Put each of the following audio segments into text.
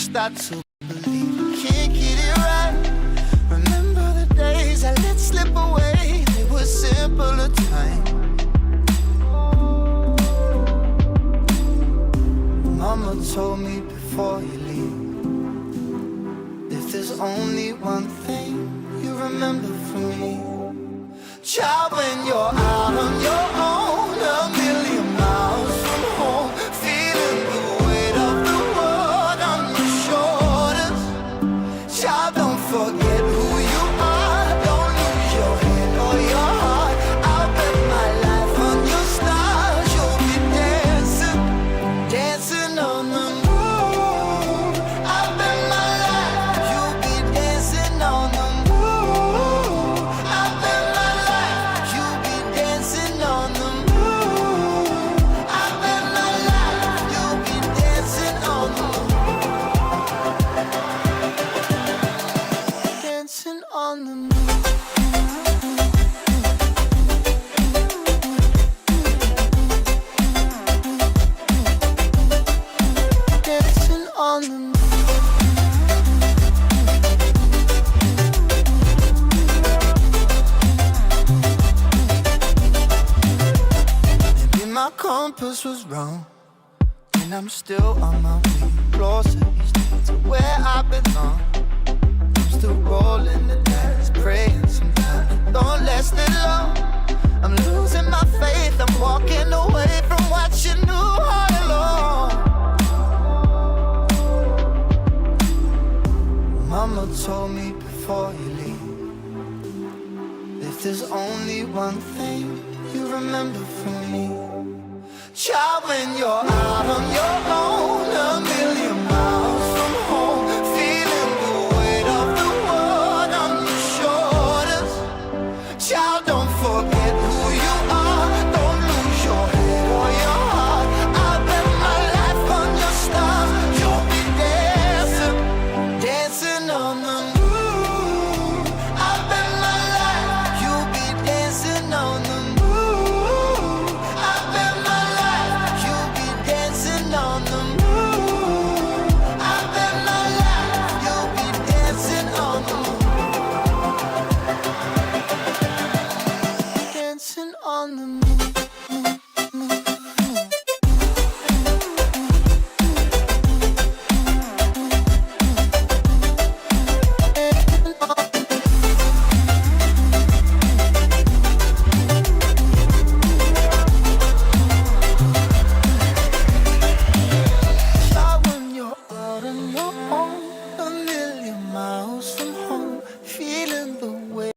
start to believe. Can't get it right. Remember the days I let slip away. They were simpler times. Mama told me before you leave, if there's only one thing you remember from me, child, when you're out on your own, a million miles from home, feeling the weight of the world on your shoulders. Child, don't forget who you are. Don't lose your head or your heart. I'll bet my life on your stars. You'll be dancing, dancing on the moon. I'll bet my life you'll be dancing on the moon. I'll bet my life you'll be dancing on the moon. I'll bet my life you'll be dancing on the moon. Dancing on the moon. Dancing on the moon. Maybe my compass was wrong, and I'm still on my way closer each day to where I belong. I'm still rolling the dice, praying sometimes don't last it long. I'm losing my faith, I'm walking away from what you knew all along. Mama told me before you leave, if there's only one thing you remember from me, child, when you're out on your own, a million miles from home, feeling the weight of the world on your shoulders. Child, don't forget who you are. Don't lose your head or your heart. I'll bet my life on your stars. You'll be dancing, dancing on the moon. I'll bet my life you'll be dancing on the moon. I'll bet my life you'll be dancing on the moon. I'll bet my life you'll be dancing on the moon. Dancing on the moon. Child, when you're out on your own, a million miles from home, feeling the weight.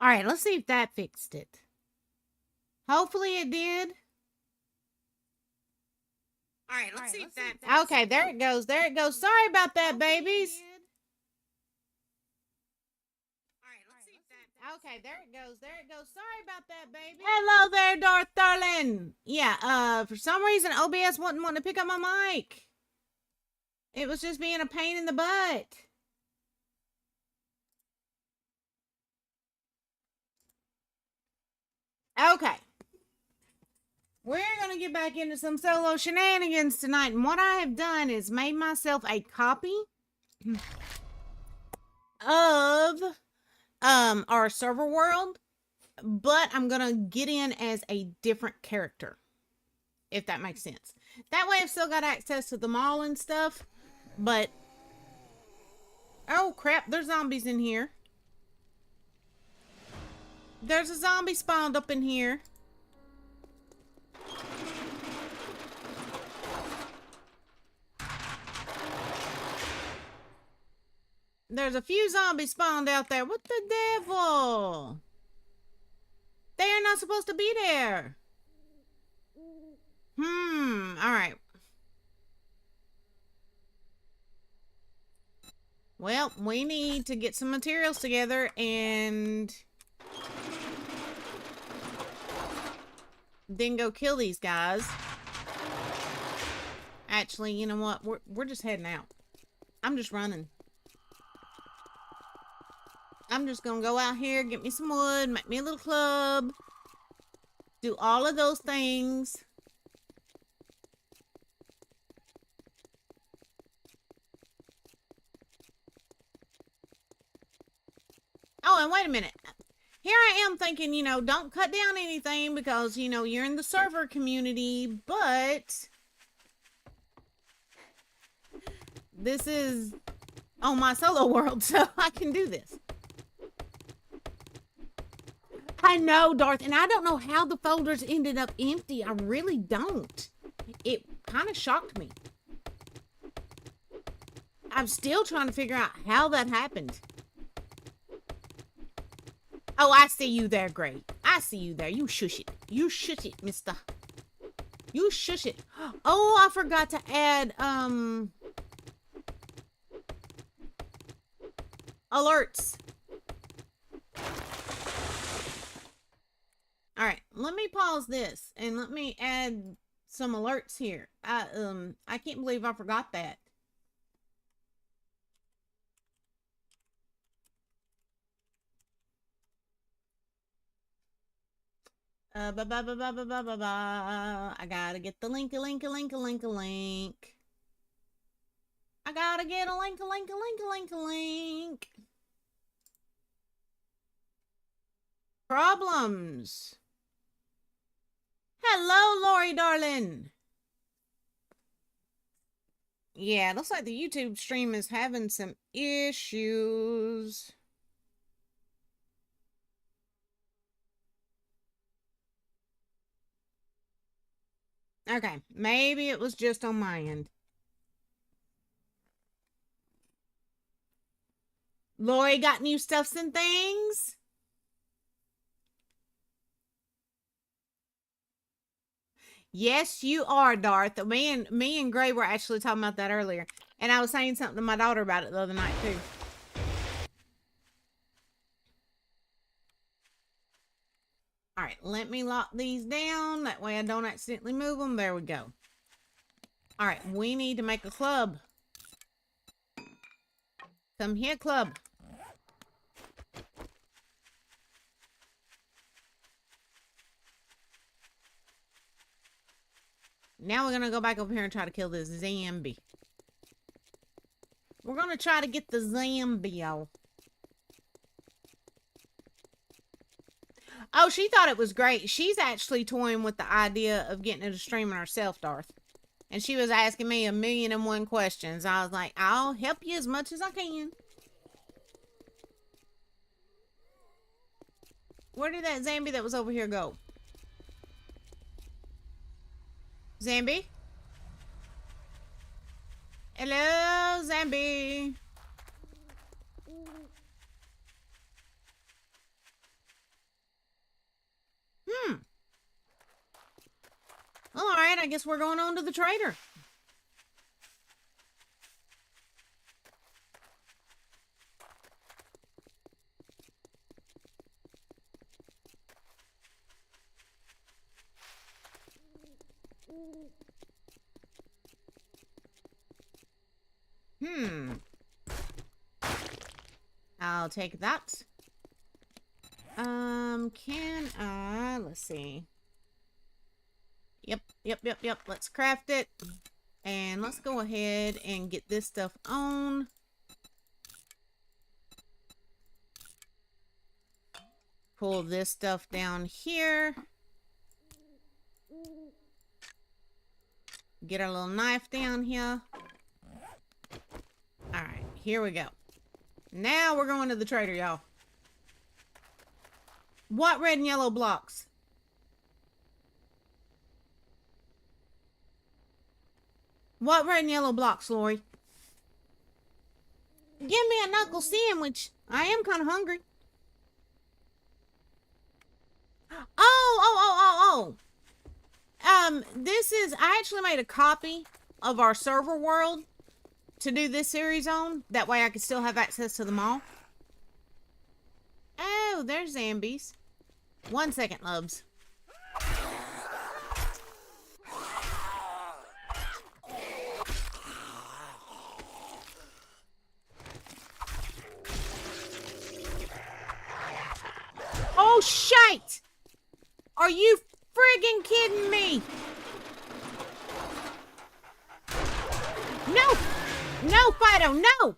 All right, let's see if that fixed it. Hopefully it did. All right, let's see if that. Okay, there it goes. There it goes. Sorry about that, babies. Okay, there it goes. There it goes. Sorry about that, baby. Hello there, darling. Yeah, for some reason OBS wasn't wanting to pick up my mic. It was just being a pain in the butt. Okay. We're going to get back into some solo shenanigans tonight. And what I have done is made myself a copy of our server world. But I'm going to get in as a different character. If that makes sense. That way I've still got access to the mall and stuff. But... oh crap, there's zombies in here. There's a zombie spawned up in here. There's a few zombies spawned out there. What the devil? They are not supposed to be there. Alright. Well, we need to get some materials together and then go kill these guys. Actually, you know what? We're just heading out. I'm just running. I'm just gonna go out here, get me some wood, make me a little club, do all of those things. Oh, and wait a minute. Here I am thinking, you know, don't cut down anything because, you know, you're in the server community, but this is on my solo world, so I can do this. I know, Darth, and I don't know how the folders ended up empty. I really don't. It kind of shocked me. I'm still trying to figure out how that happened. Oh, I see you there, Gray. I see you there. You shush it. You shush it, mister. You shush it. Oh, I forgot to add, alerts. All right, let me pause this and let me add some alerts here. I can't believe I forgot that. I gotta get the link. I gotta get a link. Problems. Hello, Lori, darling. Yeah, looks like the YouTube stream is having some issues. Okay, maybe it was just on my end. Lori got new stuffs and things? Yes, you are, Darth. Me and Gray were actually talking about that earlier. And I was saying something to my daughter about it the other night, too. Alright, let me lock these down. That way I don't accidentally move them. There we go. Alright, we need to make a club. Come here, club. Now we're going to go back over here and try to kill this zombie. We're going to try to get the zombie out. Oh, she thought it was great. She's actually toying with the idea of getting into streaming herself, Darth. And she was asking me 1,000,001 questions. I was like, I'll help you as much as I can. Where did that zombie that was over here go? Zombie? Hello, zombie. Well, alright, I guess we're going on to the trader. I'll take that. Can I, let's see. Yep. Let's craft it. And let's go ahead and get this stuff on. Pull this stuff down here. Get our little knife down here. Alright, here we go. Now we're going to the trader, y'all. What red and yellow blocks? What red and yellow blocks, Lori? Give me a knuckle sandwich. I am kind of hungry. Oh. This is, I actually made a copy of our server world to do this series on. That way I could still have access to them all. Oh, there's zombies. 1 second, loves. Oh, shite! Are you friggin' kidding me? No! No, Fido, no!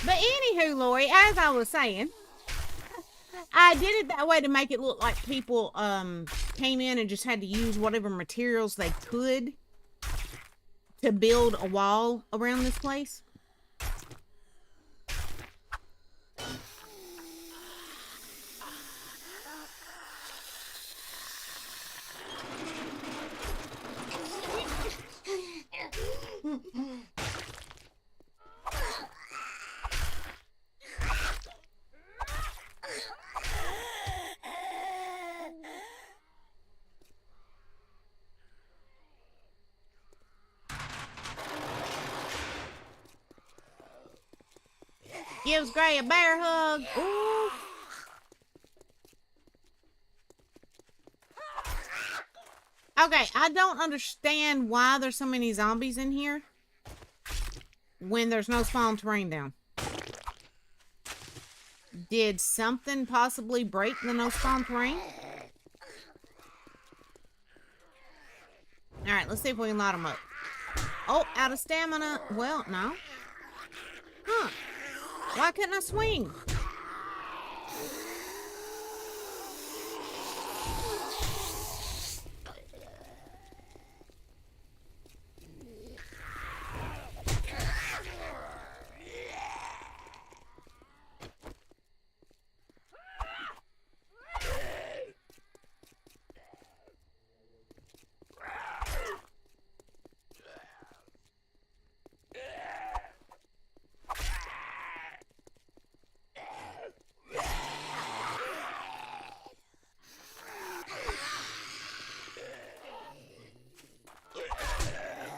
But anywho, Lori, as I was saying, I did it that way to make it look like people came in and just had to use whatever materials they could to build a wall around this place. Gives Gray a bear hug. Ooh. Okay, I don't understand why there's so many zombies in here when there's no spawn terrain down. Did something possibly break the no spawn terrain? Alright, let's see if we can light them up. Oh, out of stamina. Well, no. Huh. Why couldn't I swing?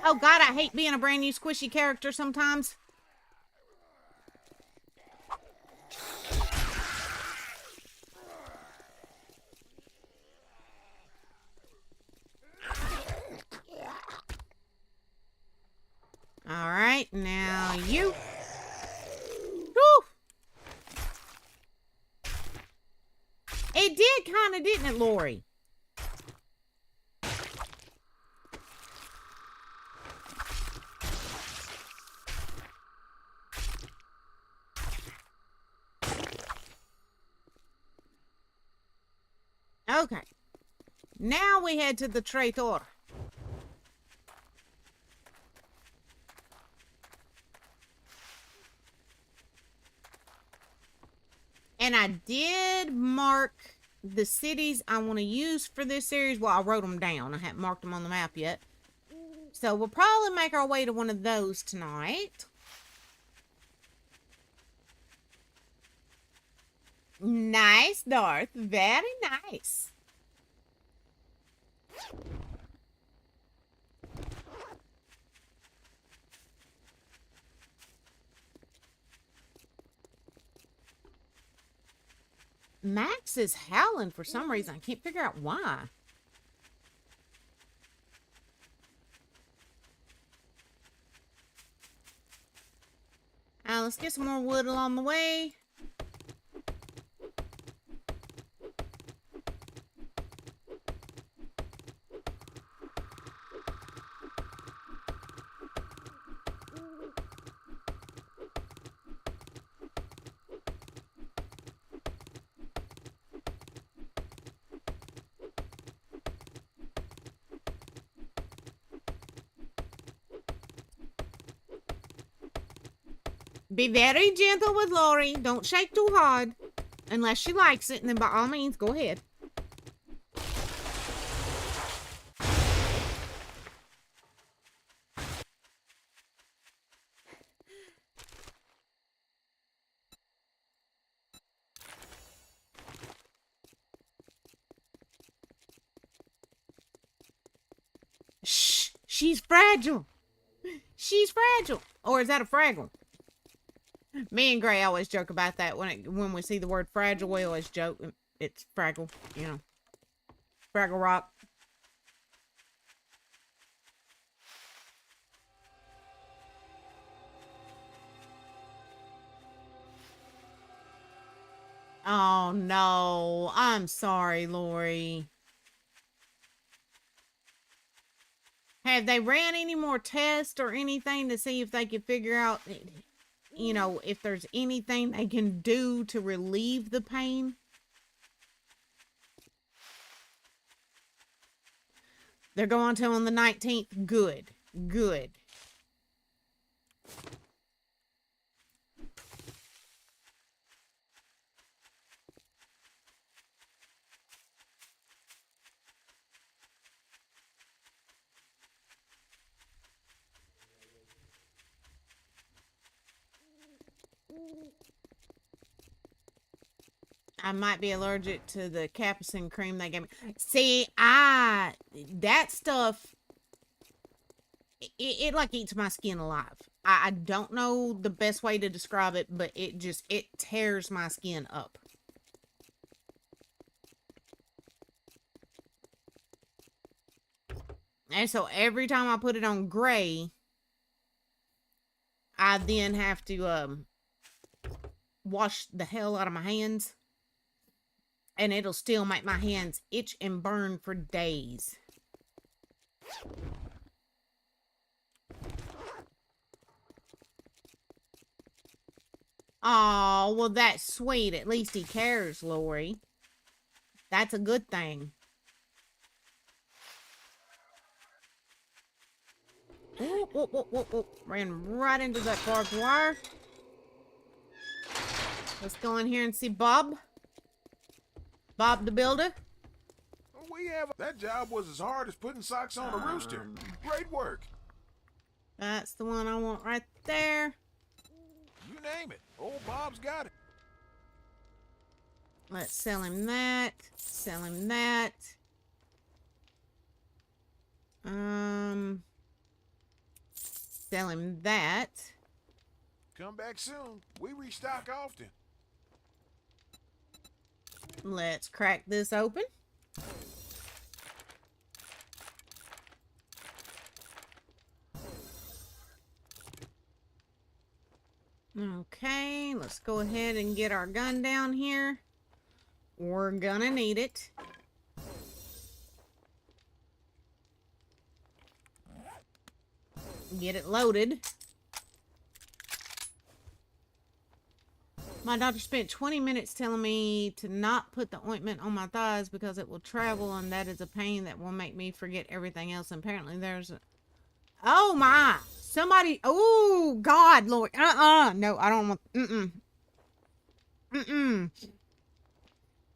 Oh god, I hate being a brand new squishy character sometimes. Alright, now you. Whew. It did kind of, didn't it, Lori? Okay. Now we head to the traitor. And I did mark the cities I want to use for this series. Well, I wrote them down. I haven't marked them on the map yet. So we'll probably make our way to one of those tonight. Nice, Darth. Very nice. Max is howling for some reason. I can't figure out why. Let's get some more wood along the way. Be very gentle with Lori. Don't shake too hard. Unless she likes it, and then by all means, go ahead. Shh, she's fragile. She's fragile. Or is that a Fraggle? Me and Gray always joke about that when we see the word fragile. We always joke it's Fraggle, you know. Fraggle Rock. Oh no, I'm sorry, Lori. Have they ran any more tests or anything to see if they can figure out, you know, if there's anything they can do to relieve the pain? They're going till on the 19th. Good. Good. I might be allergic to the capsaicin cream they gave me. See, that stuff, it like eats my skin alive. I don't know the best way to describe it, but it tears my skin up. And so every time I put it on Gray, I then have to wash the hell out of my hands. And it'll still make my hands itch and burn for days. Oh, well, that's sweet. At least he cares, Lori. That's a good thing. Ooh, ooh, ooh, ooh, ooh. Ran right into that barbed wire. Let's go in here and see Bob. Bob the Builder. That job was as hard as putting socks on a rooster. Great work. That's the one I want right there. You name it. Old Bob's got it. Let's sell him that. Sell him that. Sell him that. Come back soon. We restock often. Let's crack this open. Okay, let's go ahead and get our gun down here. We're gonna need it. Get it loaded. My doctor spent 20 minutes telling me to not put the ointment on my thighs because it will travel and that is a pain that will make me forget everything else. And apparently there's a... Oh my! Somebody... Oh, God, Lord. No, I don't want...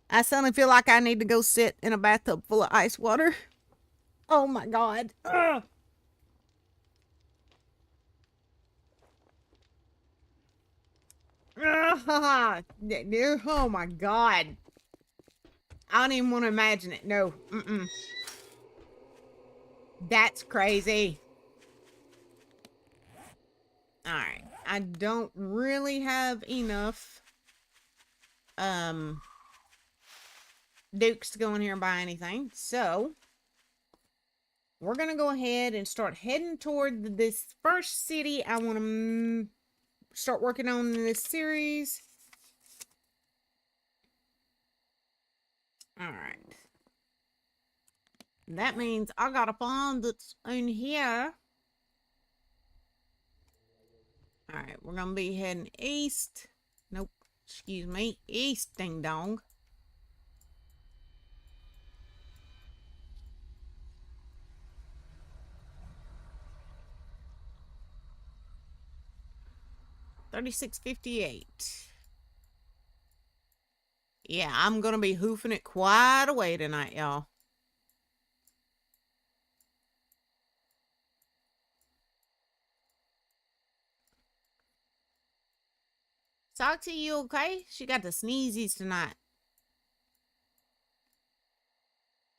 I suddenly feel like I need to go sit in a bathtub full of ice water. Oh my God. Ugh. Oh my God. I don't even want to imagine it. No. That's crazy. Alright. I don't really have enough dukes to go in here and buy anything. So we're gonna go ahead and start heading toward this first city I want to start working on in this series. Alright. That means I gotta find that's in here. Alright, we're gonna be heading east. Nope, excuse me. East, ding dong. 36:58. Yeah, I'm gonna be hoofing it quite away tonight, y'all. Soxy, you okay? She got the sneezies tonight.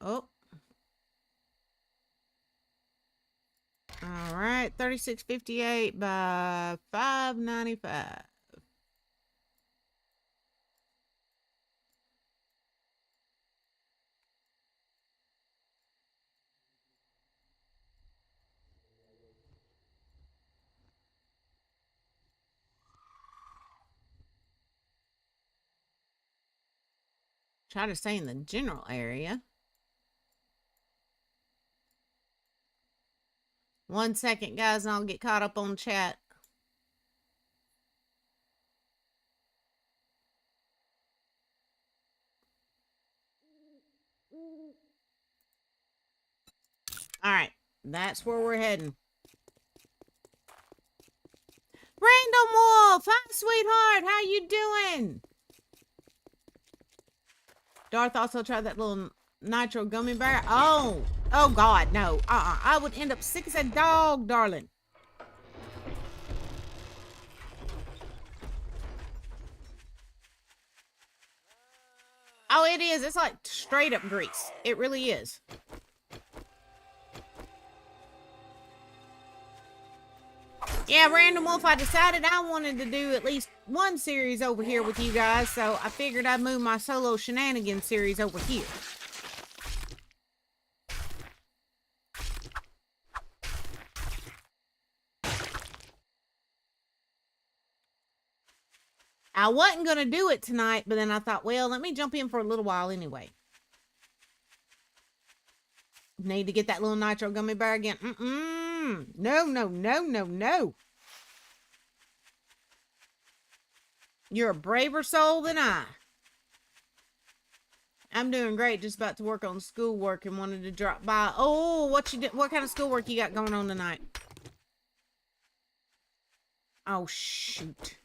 Oh. All right, 36:58 by 5:95. Try to stay in the general area. 1 second, guys, and I'll get caught up on chat. All right, that's where we're heading. Random Wolf, hi, sweetheart. How you doing? Darth also tried that little nitro gummy bear. Oh God, no. I would end up sick as a dog, darling. Oh, it is. It's like straight up grease. It really is. Yeah, Random Wolf, I decided I wanted to do at least one series over here with you guys, so I figured I'd move my Solo Shenanigans series over here. I wasn't going to do it tonight, but then I thought, well, let me jump in for a little while anyway. Need to get that little nitro gummy bear again. No, no, no, no, no. You're a braver soul than I. I'm doing great. Just about to work on schoolwork and wanted to drop by. Oh, what kind of schoolwork you got going on tonight? Oh, shoot.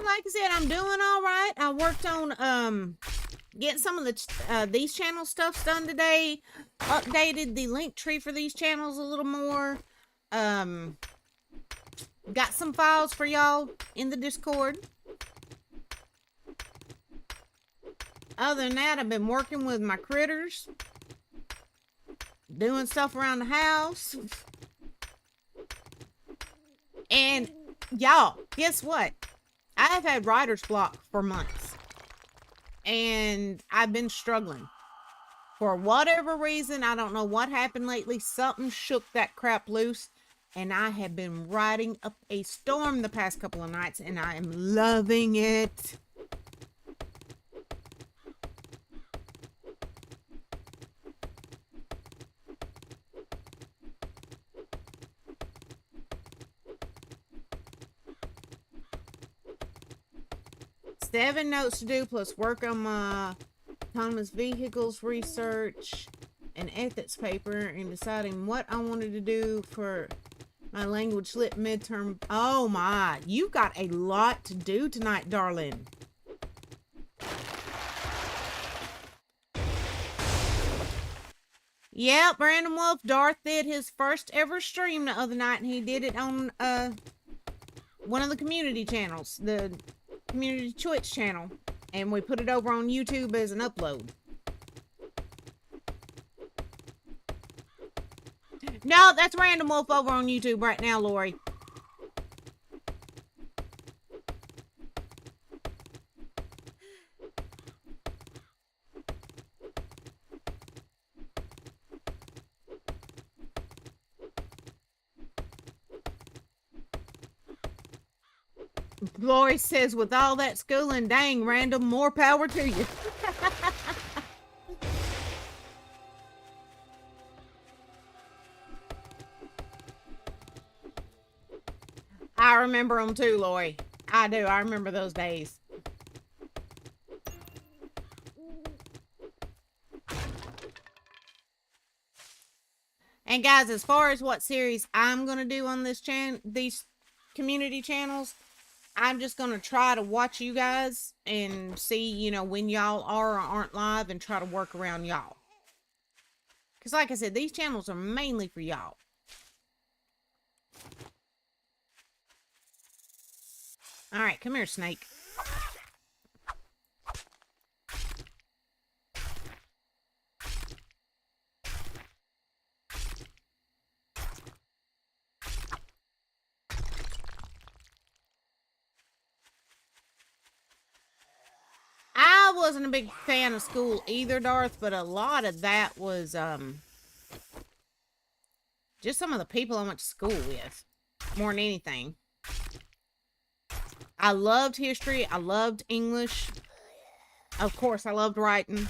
Like I said, I'm doing all right. I worked on getting some of the these channel stuff done today. Updated the link tree for these channels a little more. Got some files for y'all in the Discord. Other than that, I've been working with my critters, doing stuff around the house. And y'all, guess what? I have had writer's block for months, and I've been struggling. For whatever reason, I don't know what happened lately. Something shook that crap loose, and I have been writing up a storm the past couple of nights, and I am loving it. Seven notes to do, plus work on my autonomous vehicles research and ethics paper, and deciding what I wanted to do for my language lit midterm. Oh my, you got a lot to do tonight, darling. Yep, Random Wolf, Darth did his first ever stream the other night, and he did it on one of the community channels, the community Twitch channel, and we put it over on YouTube as an upload. No, that's Random Wolf over on YouTube right now, Lori. Lori says, with all that schooling, dang, Random, more power to you. I remember them too, Lori. I do. I remember those days. And guys, as far as what series I'm going to do on this these community channels, I'm just going to try to watch you guys and see, you know, when y'all are or aren't live and try to work around y'all. Because like I said, these channels are mainly for y'all. All right, come here, snake. I wasn't a big fan of school either, Darth, but a lot of that was just some of the people I went to school with, more than anything. I loved history. I loved English. Of course, I loved writing.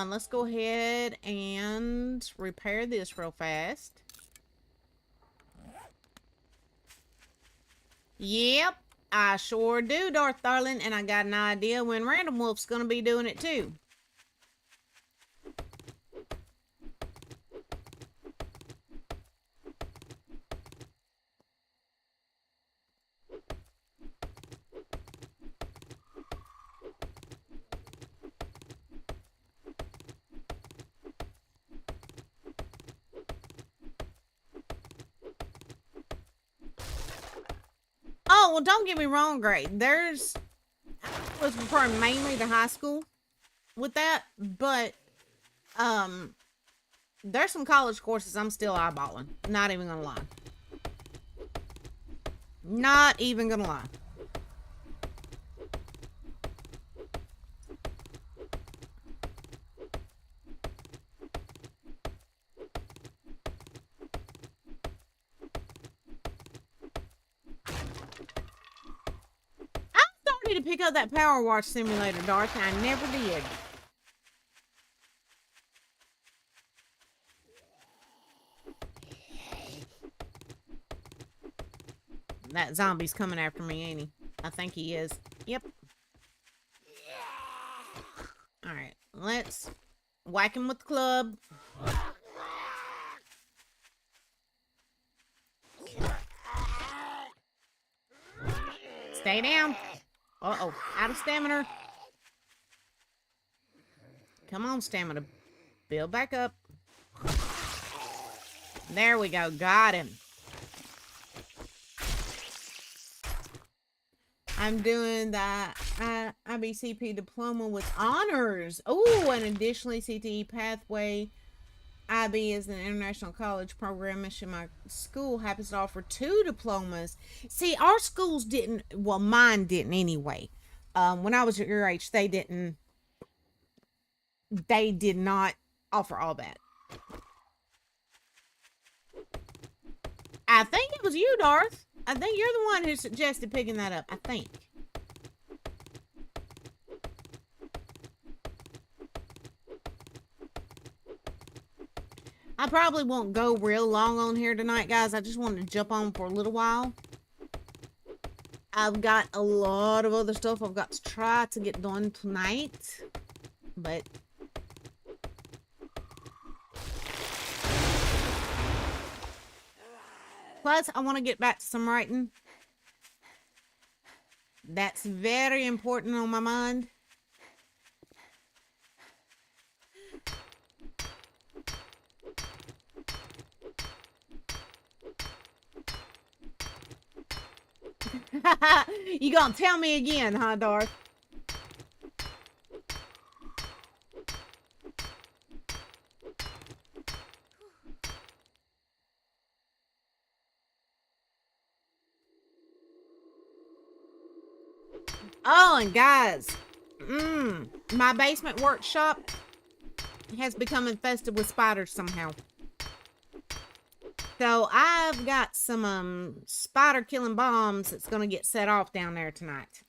Let's go ahead and repair this real fast. Yep, I sure do, Darth Darling, and I got an idea when Random Wolf's gonna be doing it too. Oh, well, don't get me wrong, Gray. I was referring mainly to high school with that, but there's some college courses I'm still eyeballing. Not even gonna lie. Not even gonna lie. To pick up that Power Wash Simulator, Darth, and I never did. That zombie's coming after me, ain't he? I think he is. Yep. Alright, let's whack him with the club. Stay down. Uh-oh, out of stamina. Come on, stamina. Build back up. There we go. Got him. I'm doing the IBCP diploma with honors. Oh, and additionally, CTE pathway. IB is an international college program. Mission my school happens to offer 2 diplomas. See, our schools didn't, well, mine didn't anyway. When I was your age, they did not offer all that. I think it was you, Darth. I think you're the one who suggested picking that up. I think. I probably won't go real long on here tonight, guys. I just wanted to jump on for a little while. I've got a lot of other stuff I've got to try to get done tonight. But plus, I want to get back to some writing. That's very important on my mind. You gonna tell me again, huh, Darth? Oh, and guys, my basement workshop has become infested with spiders somehow. So I've got some spider killing bombs that's going to get set off down there tonight.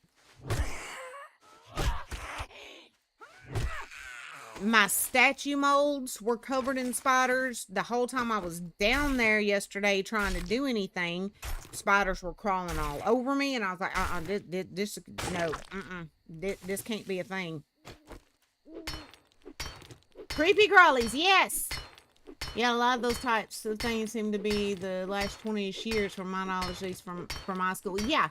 My statue molds were covered in spiders. The whole time I was down there yesterday trying to do anything, spiders were crawling all over me, and I was like, this can't be a thing. Creepy crawlies, yes! Yeah, a lot of those types of things seem to be the last 20-ish years, from my knowledge, at least from high school. Yeah.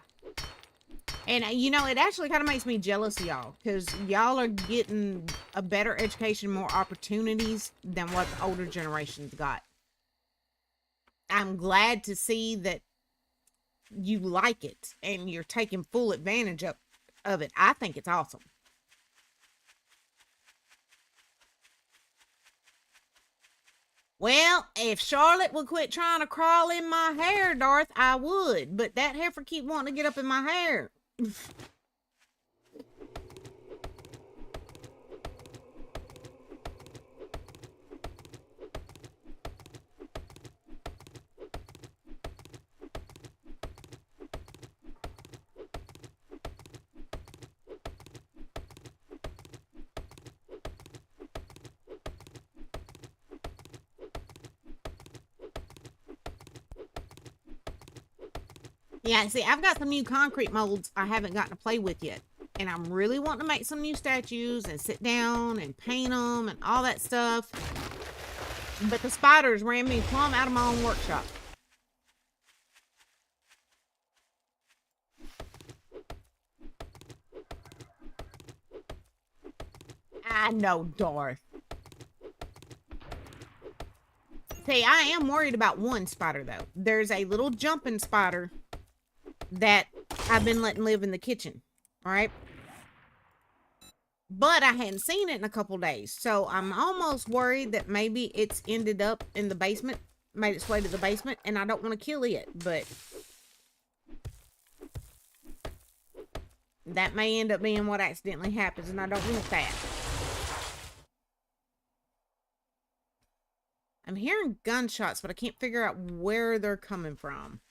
And, you know, it actually kind of makes me jealous of y'all, because y'all are getting a better education, more opportunities than what the older generations got. I'm glad to see that you like it, and you're taking full advantage of it. I think it's awesome. Well, if Charlotte would quit trying to crawl in my hair, Darth, I would. But that heifer keep wanting to get up in my hair. Yeah, see, I've got some new concrete molds I haven't gotten to play with yet. And I'm really wanting to make some new statues and sit down and paint them and all that stuff. But the spiders ran me plumb out of my own workshop. I know, Darth. See, I am worried about one spider, though. There's a little jumping spider that I've been letting live in the kitchen, all right? But I hadn't seen it in a couple days, so I'm almost worried that maybe it's ended up in the basement, made its way to the basement, and I don't want to kill it, but that may end up being what accidentally happens, and I don't want that. I'm hearing gunshots, but I can't figure out where they're coming from.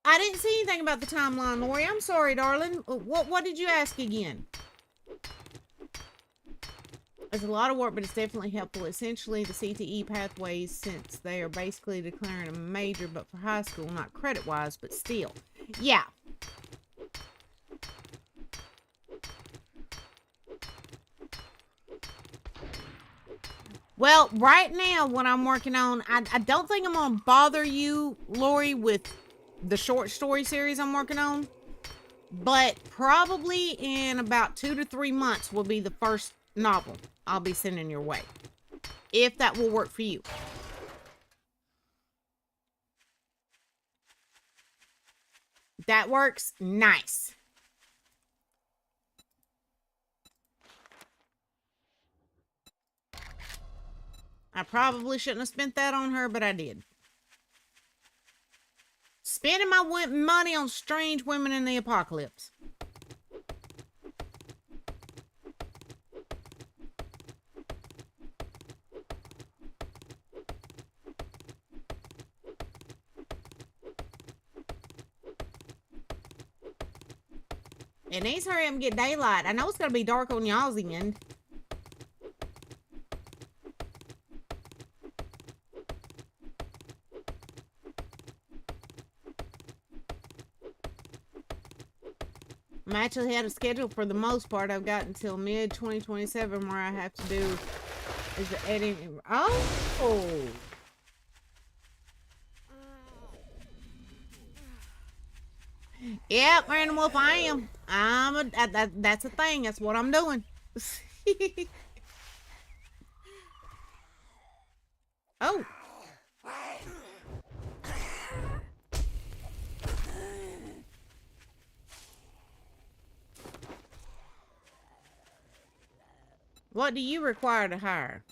I didn't see anything about the timeline, Lori. I'm sorry, darling. What did you ask again? It's a lot of work, but it's definitely helpful. Essentially, the CTE pathways, since they are basically declaring a major, but for high school, not credit-wise, but still. Yeah. Well, right now, what I'm working on, I don't think I'm going to bother you, Lori, with the short story series I'm working on, but probably in about 2 to 3 months will be the first novel I'll be sending your way, if that will work for you. That works? Nice. I probably shouldn't have spent that on her, but I did. Spending my money on strange women in the apocalypse. It needs to hurry up and get daylight. I know it's going to be dark on y'all's end. I'm actually ahead of schedule for the most part. I've got until mid-2027 where I have to do is the editing. Oh! Yep, Random Wolf, I am. That's a thing. That's what I'm doing. Oh. What do you require to hire?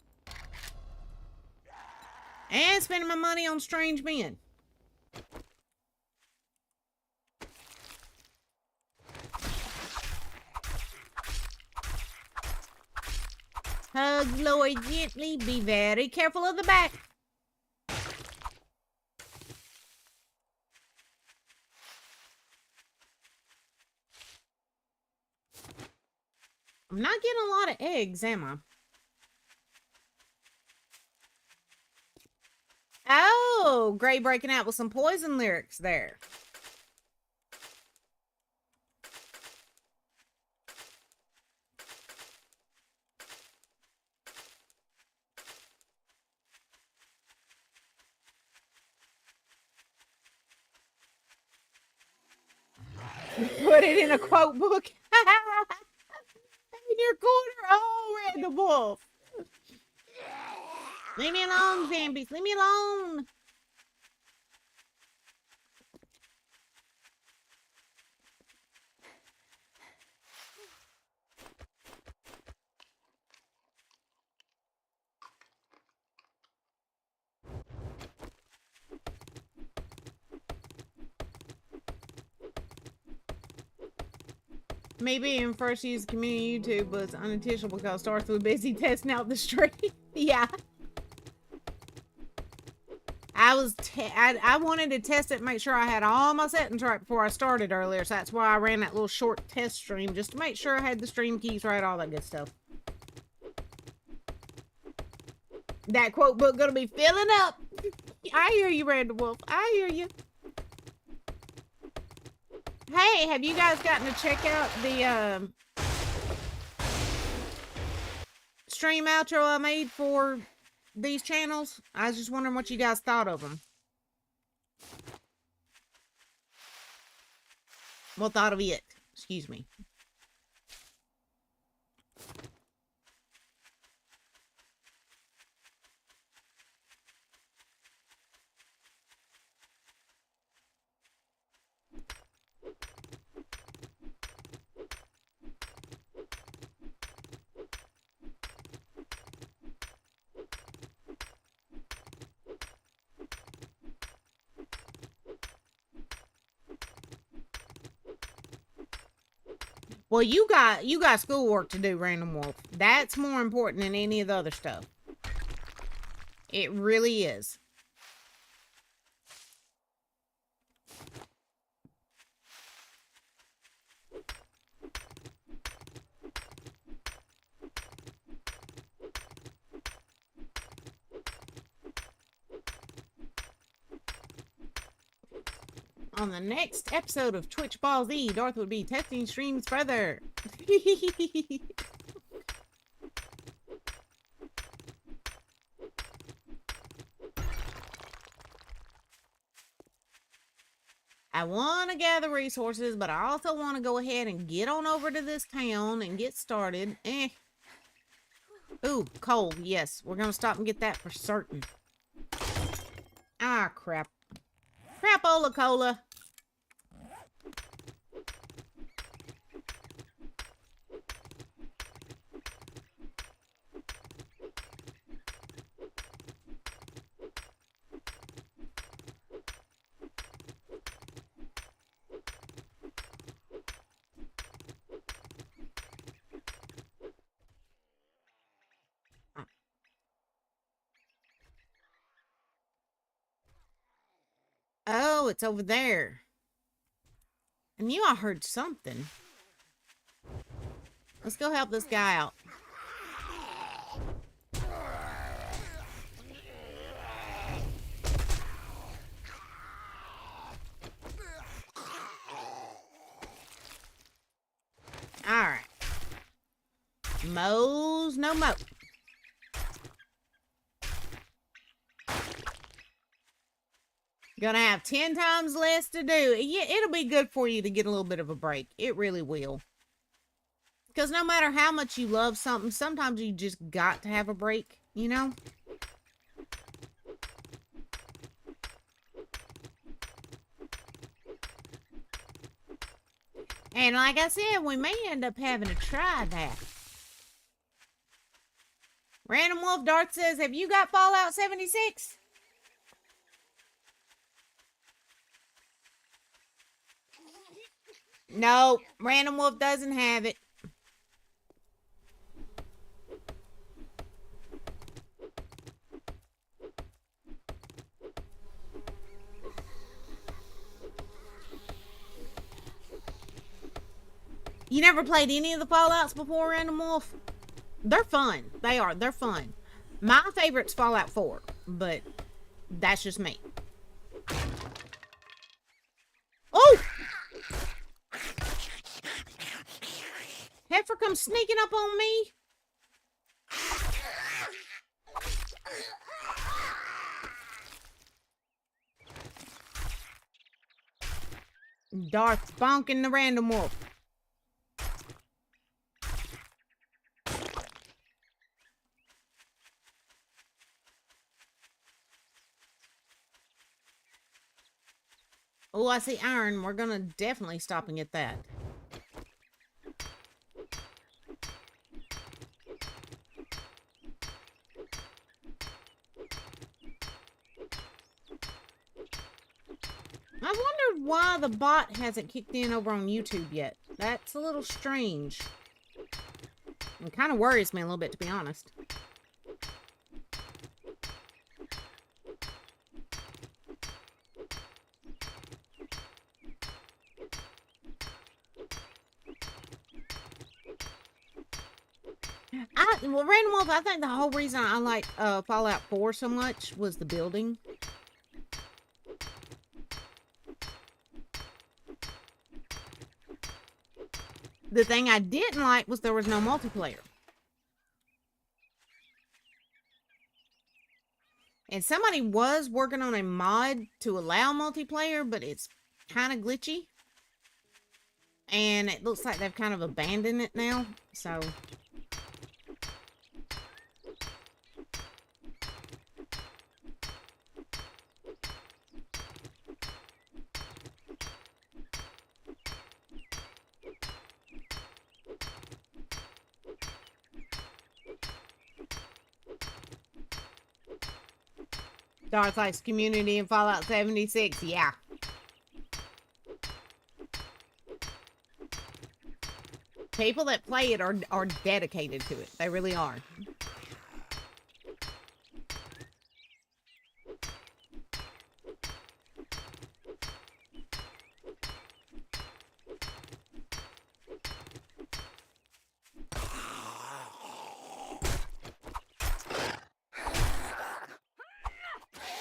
And spending my money on strange men. Hug Lloyd gently. Be very careful of the back. I'm not getting a lot of eggs, am I? Oh, Gray breaking out with some Poison lyrics there. Put it in a quote book. In your corner. Oh, Random Wolf. Leave me alone, zombies. Leave me alone. Me being first use community YouTube was unintentional because Darth was busy testing out the stream. Yeah. I wanted to test it, make sure I had all my settings right before I started earlier, so that's why I ran that little short test stream, just to make sure I had the stream keys right, all that good stuff. That quote book gonna be filling up. I hear you, Random Wolf. I hear you. Hey, have you guys gotten to check out the stream outro I made for these channels? I was just wondering what you guys thought of them. Well, thought of it. Excuse me. Well, you got schoolwork to do, Random Wolf. That's more important than any of the other stuff. It really is. On the next episode of Twitch Ball Z, Darth would be testing streams further. I want to gather resources, but I also want to go ahead and get on over to this town and get started. Ooh, coal. Yes, we're going to stop and get that for certain. Ah, crap. Crapola cola. Oh, it's over there. I knew I heard something. Let's go help this guy out. Alright. Mo's no mo. Gonna have 10 times less to do. Yeah, it'll be good for you to get a little bit of a break. It really will. Because no matter how much you love something, sometimes you just got to have a break, you know? And like I said, we may end up having to try that. Random Wolf Darth says, have you got Fallout 76? No, Random Wolf doesn't have it. You never played any of the Fallouts before, Random Wolf? They're fun. They are. They're fun. My favorite's Fallout 4, but that's just me. Oh! Heifer comes sneaking up on me. Darth bonking the Random Wolf. Oh, I see iron. We're gonna definitely stop and get that. I wondered why the bot hasn't kicked in over on YouTube yet. That's a little strange. It kind of worries me a little bit, to be honest. Well, Random Wolf, I think the whole reason I like Fallout 4 so much was the building. The thing I didn't like was there was no multiplayer. And somebody was working on a mod to allow multiplayer, but it's kind of glitchy. And it looks like they've kind of abandoned it now, so... Darth likes community in Fallout 76, yeah. People that play it are dedicated to it. They really are.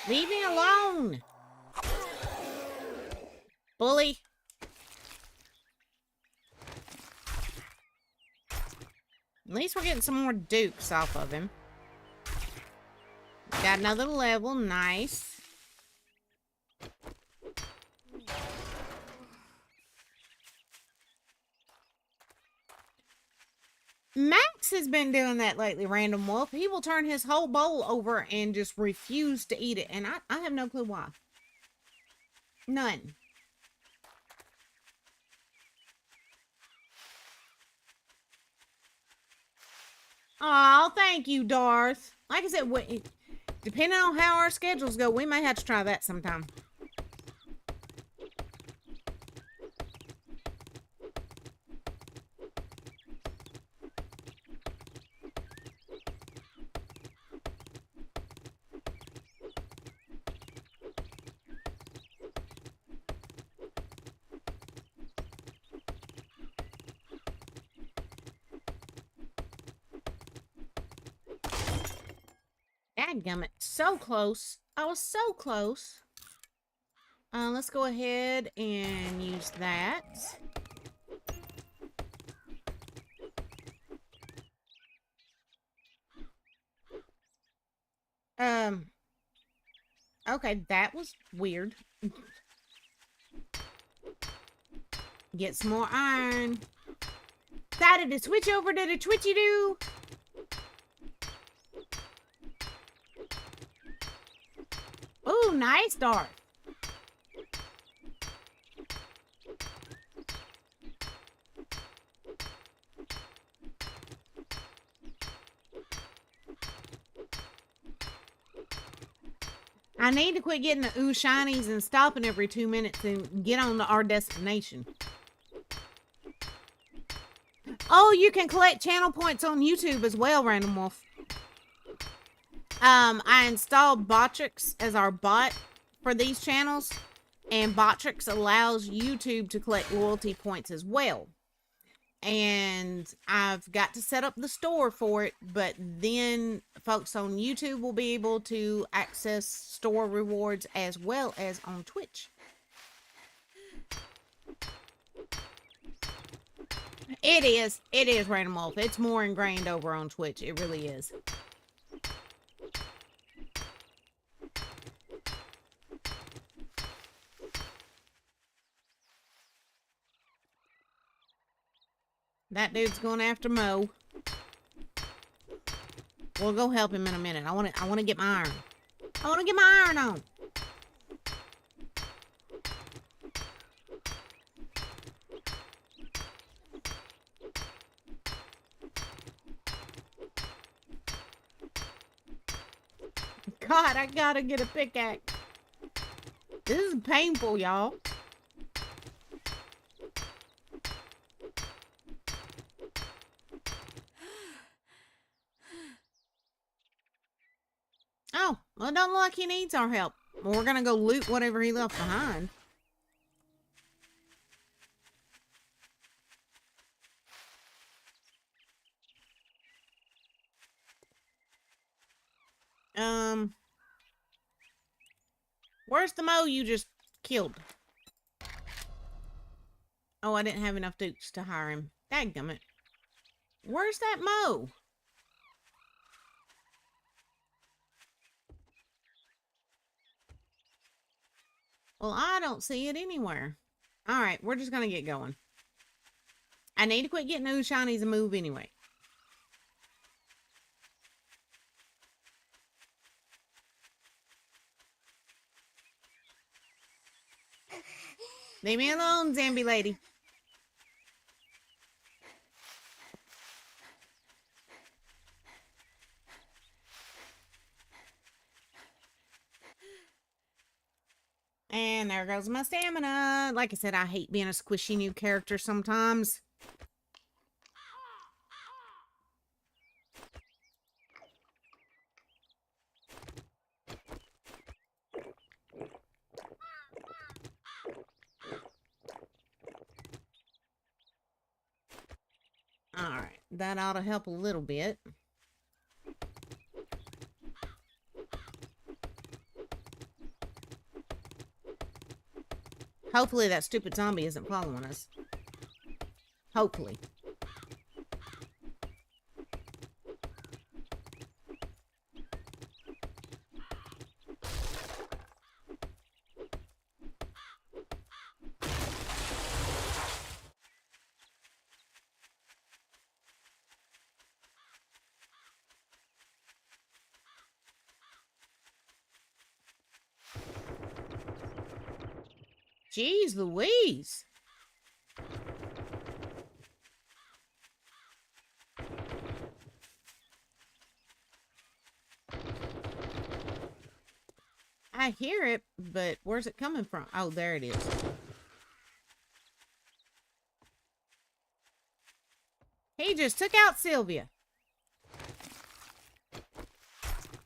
Leave me alone! Bully! At least we're getting some more dukes off of him. Got another level, nice. Max has been doing that lately, Random Wolf. He will turn his whole bowl over and just refuse to eat it. And I have no clue why. None. Oh, thank you, Darth. Like I said, depending on how our schedules go, we may have to try that sometime. Dadgummit, so close. I was so close. Let's go ahead and use that. Okay, that was weird. Get some more iron. Decided to switch over to the Twitchy-Doo. Ooh, nice, Darth. I need to quit getting the ooh shinies and stopping every 2 minutes and get on to our destination. Oh, you can collect channel points on YouTube as well, Random Wolf. I installed Botrix as our bot for these channels, and Botrix allows YouTube to collect loyalty points as well. and I've got to set up the store for it, but then folks on YouTube will be able to access store rewards as well as on Twitch. It is Random Wolf. It's more ingrained over on Twitch. It really is. That dude's going after Mo. We'll go help him in a minute. I want to get my iron. I want to get my iron on. God, I gotta get a pickaxe. This is painful, y'all. Oh, well, it doesn't look like he needs our help. Well, we're gonna go loot whatever he left behind. Where's the Mo you just killed? Oh, I didn't have enough dukes to hire him. Dadgummit. Where's that Mo? Well, I don't see it anywhere. Alright, we're just gonna get going. I need to quit getting those shinies and move anyway. Leave me alone, zombie lady. And there goes my stamina. Like I said, I hate being a squishy new character sometimes. Alright, that ought to help a little bit. Hopefully that stupid zombie isn't following us. Hopefully. Jeez Louise. I hear it, but where's it coming from? Oh, there it is. He just took out Sylvia.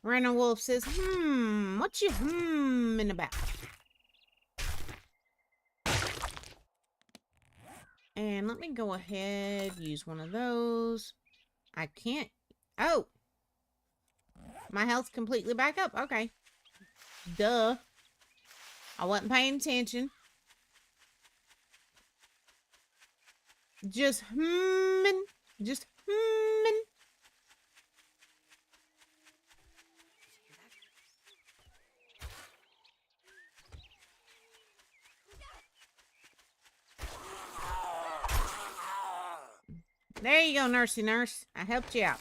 Random Wolf says, what you in about? And let me go ahead, use one of those. I can't. Oh! My health's completely back up. Okay. Duh. I wasn't paying attention. Just humming. Just humming. There you go, nursey nurse. I helped you out.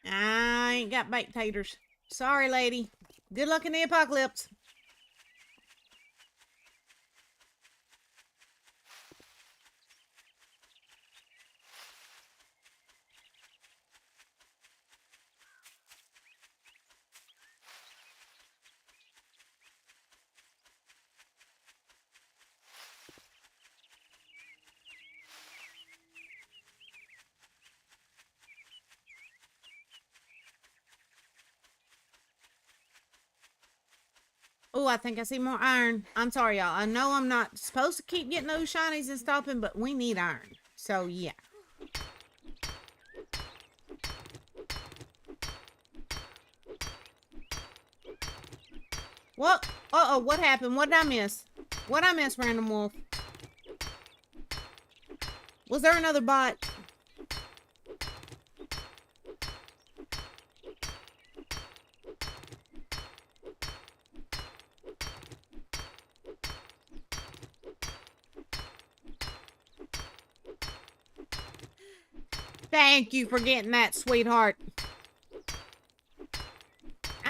I ain't got baked taters. Sorry, lady. Good luck in the apocalypse. Oh, I think I see more iron. I'm sorry, y'all. I know I'm not supposed to keep getting those shinies and stopping, but we need iron. So, yeah. What? Uh-oh, what happened? What did I miss? What did I miss, Random Wolf? Was there another bot? Thank you for getting that, sweetheart.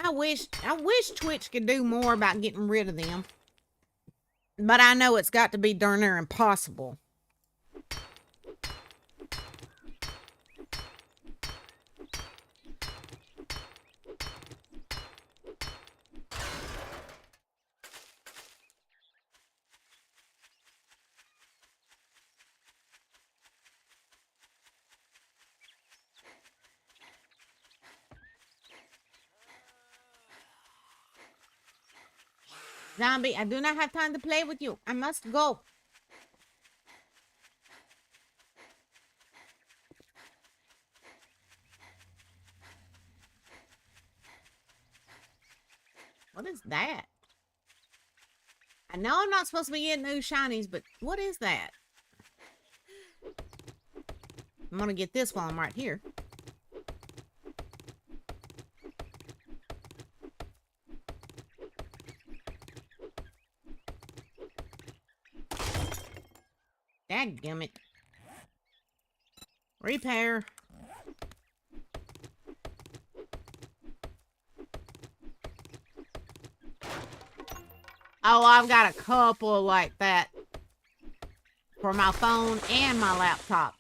I wish Twitch could do more about getting rid of them. But I know it's got to be darn near impossible. Zombie, I do not have time to play with you. I must go. What is that? I know I'm not supposed to be getting those shinies, but what is that? I'm gonna get this while I'm right here. Dadgummit. Repair. Oh, I've got a couple like that for my phone and my laptop.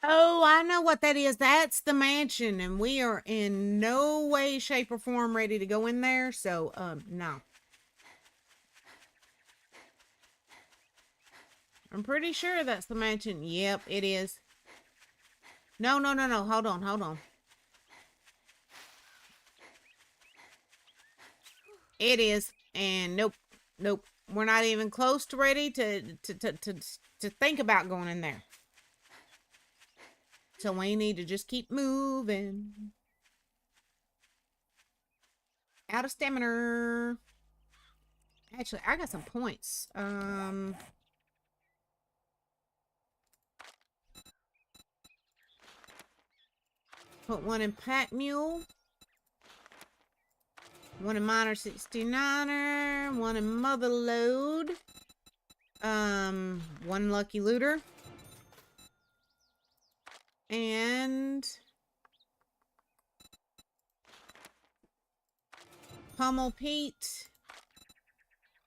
Oh, I know what that is. That's the mansion, and we are in no way, shape, or form ready to go in there, so, no. I'm pretty sure that's the mansion. Yep, it is. No, no, no, no. Hold on, hold on. It is, and nope, nope. We're not even close to ready to think about going in there. So we need to just keep moving. Out of stamina. Actually, I got some points. Put one in Pack Mule. One in Miner 69er. One in Mother Load. One Lucky Looter. And Pummel Pete.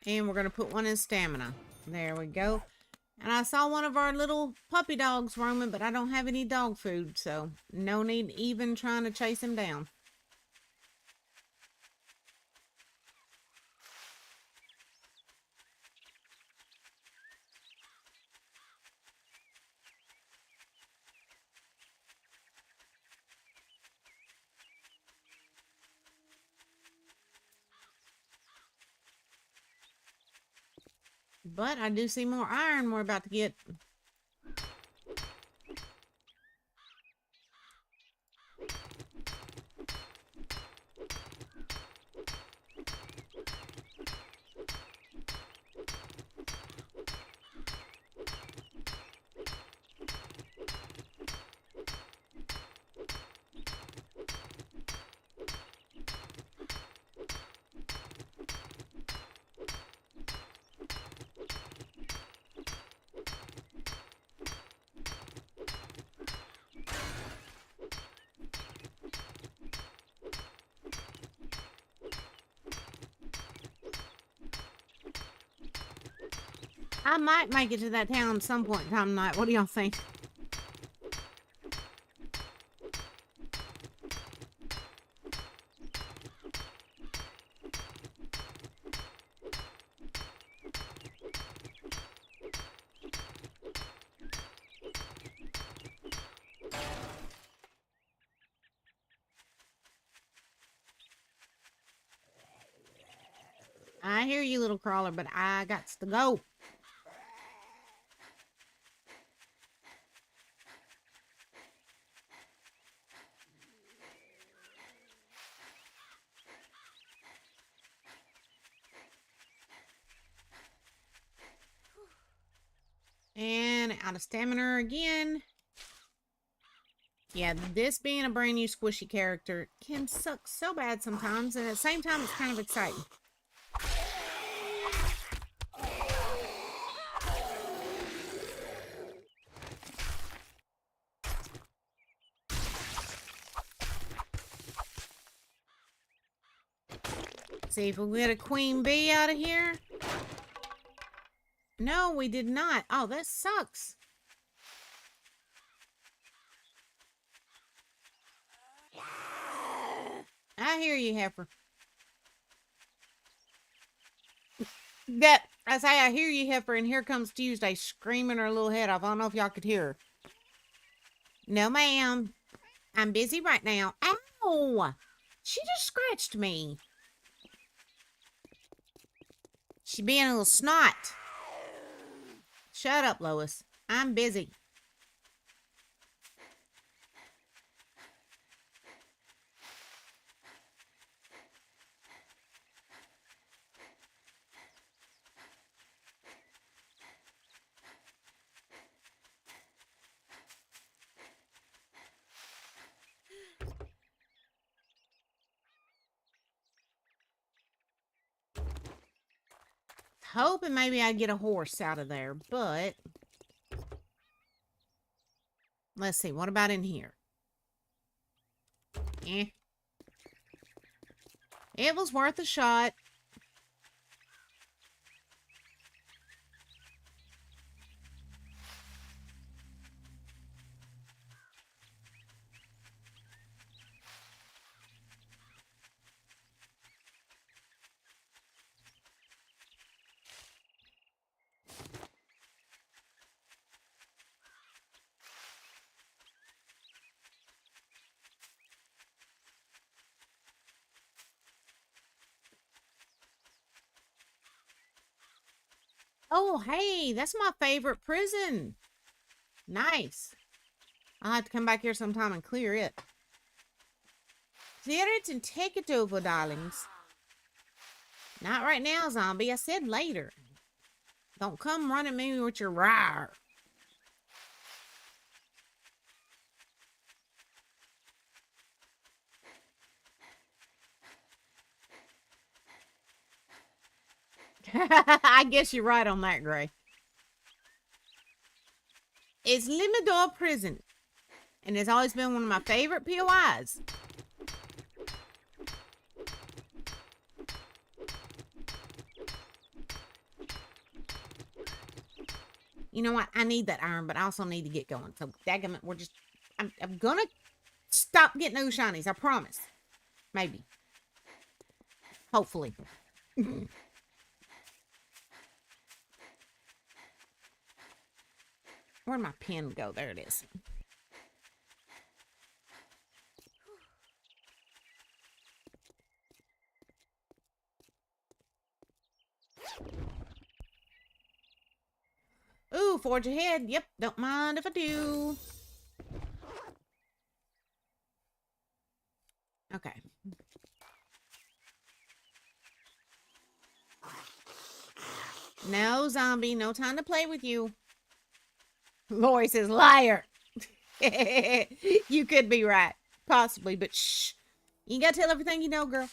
And we're going to put one in Stamina. There we go. And I saw one of our little puppy dogs roaming, but I don't have any dog food, so no need even trying to chase him down. But I do see more iron we're about to get. I might make it to that town at some point in time tonight. What do y'all think? I hear you, little crawler, but I got to go. And out of stamina again. Yeah, this being a brand new squishy character can suck so bad sometimes, and at the same time, it's kind of exciting. See if we get a queen bee out of here. No, we did not. Oh, that sucks. I hear you, heifer. I say I hear you, heifer, and here comes Tuesday screaming her little head off. I don't know if y'all could hear her. No, ma'am. I'm busy right now. Ow! She just scratched me. She being a little snot. Shut up, Lois. I'm busy. Hoping maybe I'd get a horse out of there, but let's see. What about in here? Eh. It was worth a shot. Oh, hey, that's my favorite prison. Nice. I'll have to come back here sometime and clear it. Clear it and take it over, darlings. Not right now, zombie. I said later. Don't come running me with your rawr. I guess you're right on that, Gray. It's Limador Prison, and it's always been one of my favorite POIs. You know what? I need that iron, but I also need to get going. So, daggum, I'm gonna stop getting those shinies. I promise. Maybe. Hopefully. Where'd my pen go? There it is. Ooh, forge ahead. Yep, don't mind if I do. Okay. No, zombie. No time to play with you. Lori says, liar. You could be right. Possibly, but shh. You ain't got to tell everything you know, girl.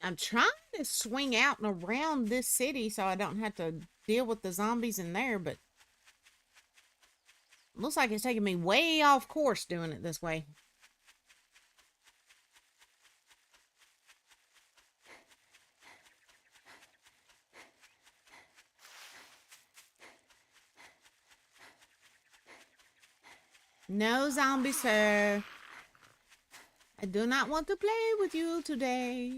I'm trying to swing out and around this city so I don't have to deal with the zombies in there, but looks like it's taking me way off course doing it this way. No zombies, sir. I do not want to play with you today.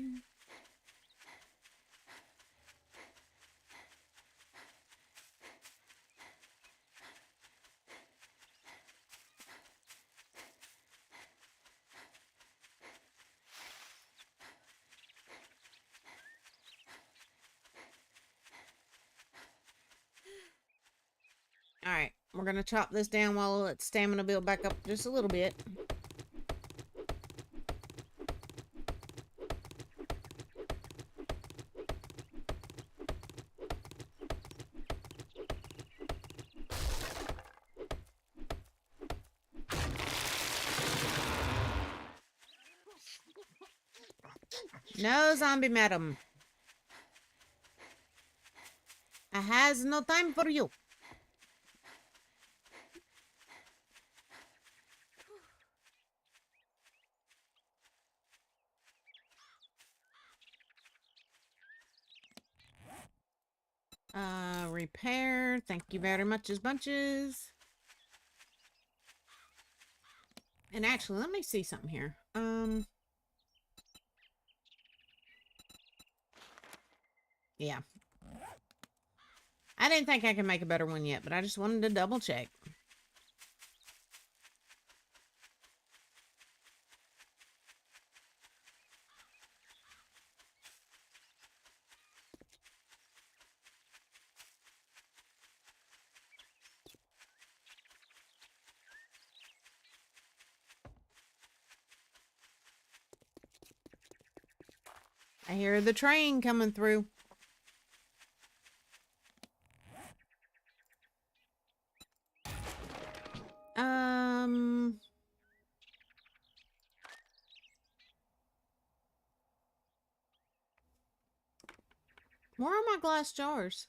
Alright, we're going to chop this down while I let stamina build back up just a little bit. No zombie, madam. I has no time for you. Repair. Thank you very much, as bunches. And actually, let me see something here. Yeah. I didn't think I could make a better one yet, but I just wanted to double check. I hear the train coming through. Where are my glass jars?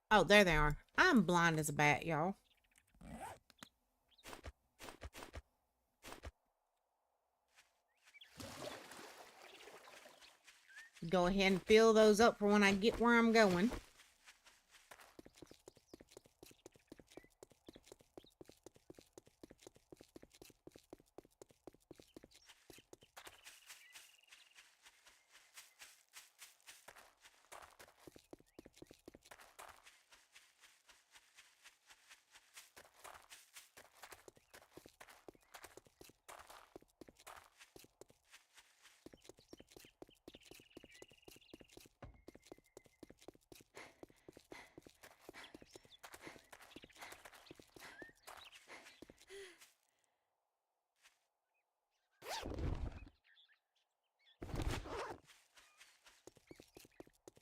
Oh, there they are. I'm blind as a bat, y'all. Go ahead and fill those up for when I get where I'm going.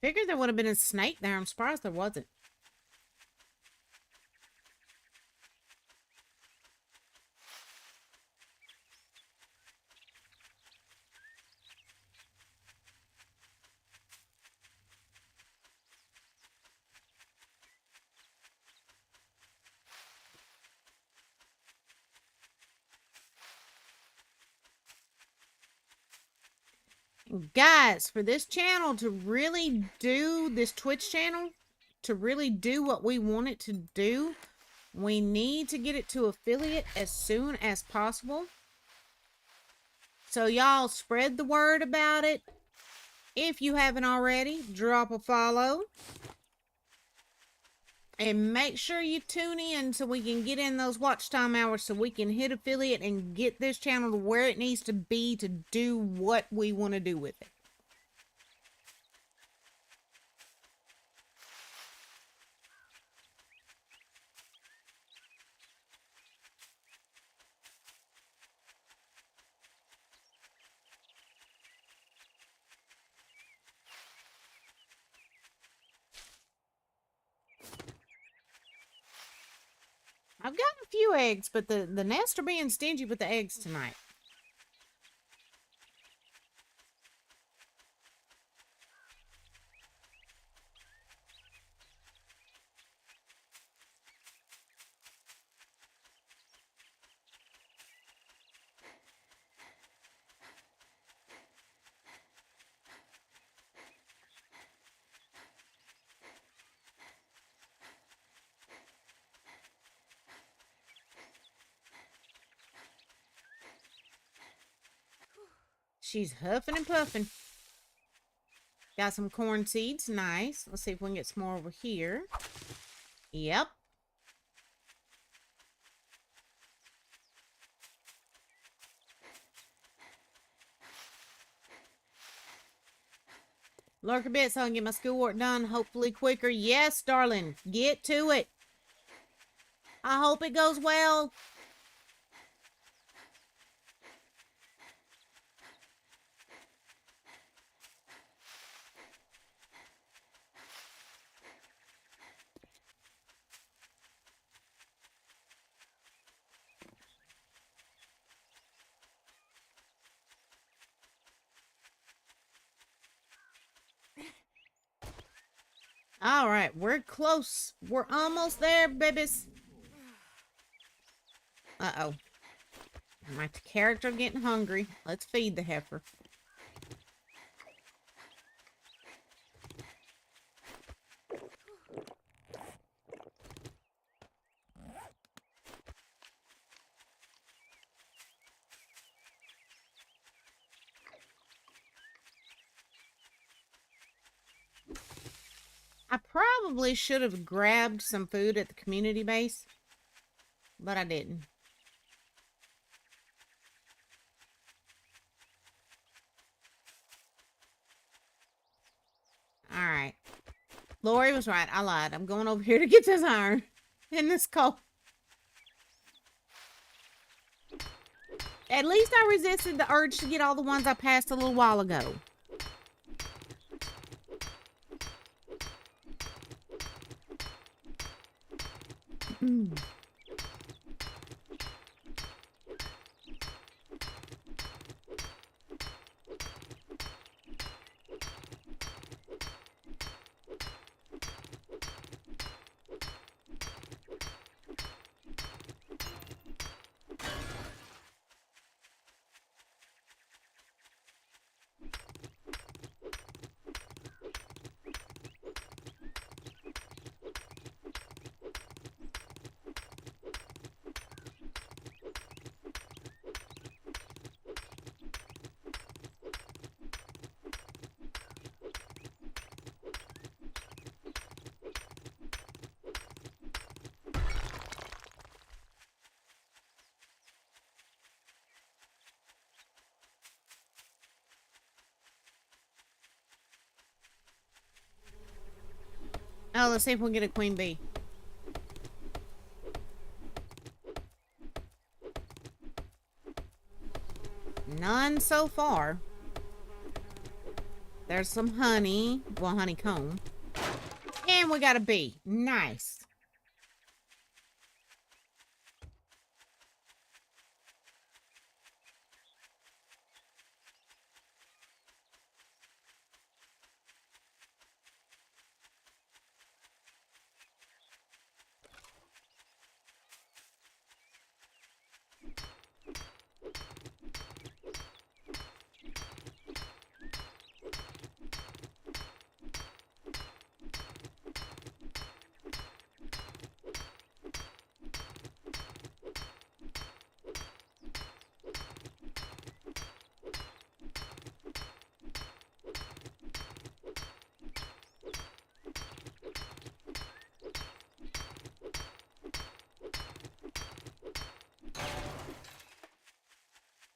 Figured there would have been a snake there. I'm surprised there wasn't. Guys, for this channel to really do, this Twitch channel, to really do what we want it to do, we need to get it to affiliate as soon as possible. So y'all spread the word about it. If you haven't already, drop a follow. And make sure you tune in so we can get in those watch time hours so we can hit affiliate and get this channel to where it needs to be to do what we want to do with it. I've got a few eggs, but the nests are being stingy with the eggs tonight. She's huffing and puffing. Got some corn seeds. Nice. Let's see if we can get some more over here. Yep. Lurk a bit so I can get my schoolwork done, hopefully quicker. Yes, darling. Get to it. I hope it goes well. All right, we're close. We're almost there, babies. Uh-oh. My character getting hungry. Let's feed the heifer. I probably should have grabbed some food at the community base, but I didn't. All right. Lori was right. I lied. I'm going over here to get this iron in this coal. At least I resisted the urge to get all the ones I passed a little while ago. Oh, let's see if we can get a queen bee. None so far. There's some honey. Well, honeycomb. And we got a bee. Nice.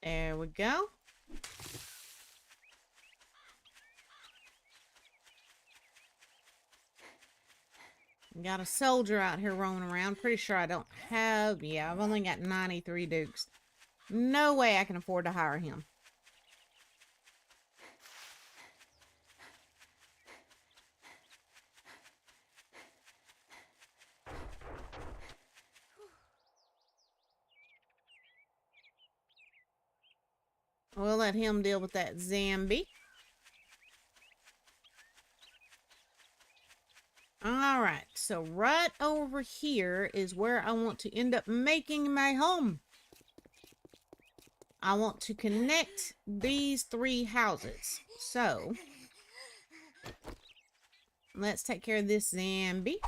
There we go. Got a soldier out here roaming around. Pretty sure I don't have... Yeah, I've only got 93 dukes. No way I can afford to hire him. We'll let him deal with that zombie. Alright, so right over here is where I want to end up making my home. I want to connect these 3 houses. So, let's take care of this zombie.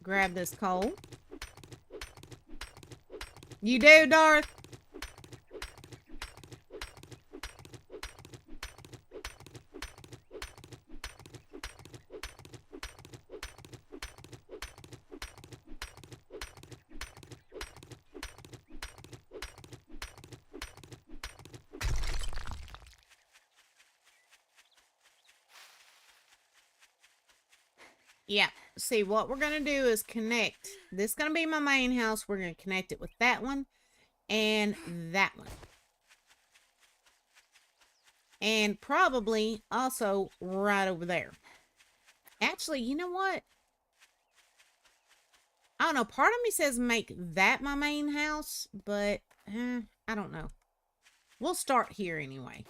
Grab this coal. You do, Darth. Yeah. See, what we're going to do is connect. This is going to be my main house. We're going to connect it with that one and that one. And probably also right over there. Actually, you know what? I don't know. Part of me says make that my main house, but I don't know. We'll start here anyway.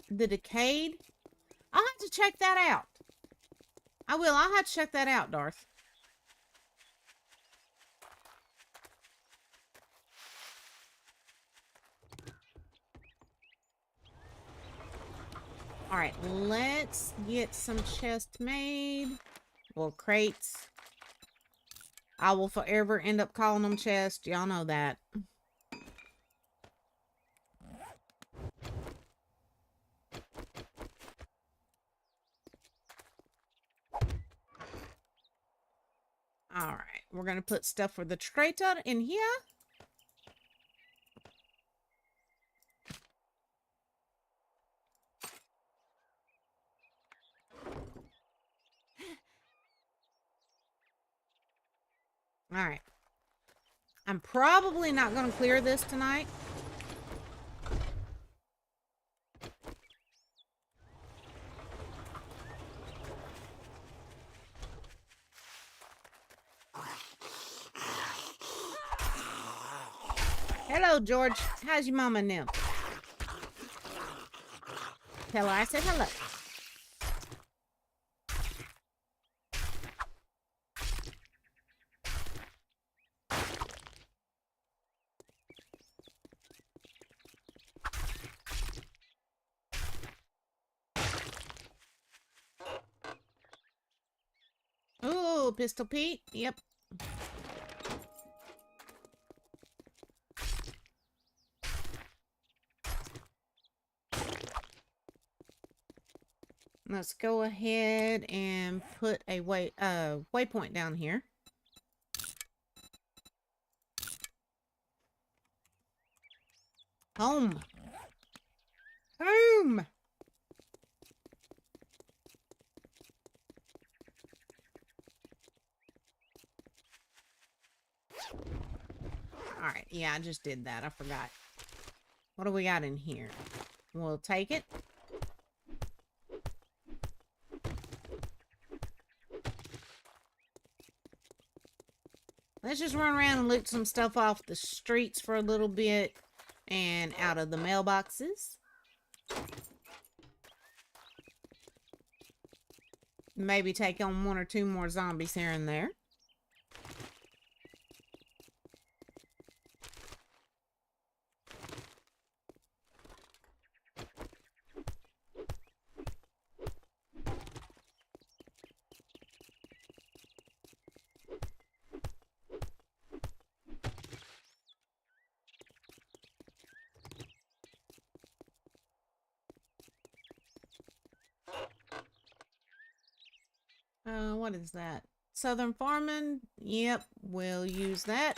The decayed. I'll have to check that out. I will. I'll have to check that out, Darth. Alright, let's get some chests made. Well, crates. I will forever end up calling them chests. Y'all know that. Alright, we're going to put stuff for the traitor in here. Alright. I'm probably not going to clear this tonight. Hello, George. How's your mama now? Tell her I said hello. Ooh, Pistol Pete. Yep. Let's go ahead and put a waypoint down here. Home. Home. Alright, yeah, I just did that. I forgot. What do we got in here? We'll take it. Let's just run around and loot some stuff off the streets for a little bit and out of the mailboxes. Maybe take on 1 or 2 more zombies here and there. What is that? Southern Farming? Yep, we'll use that.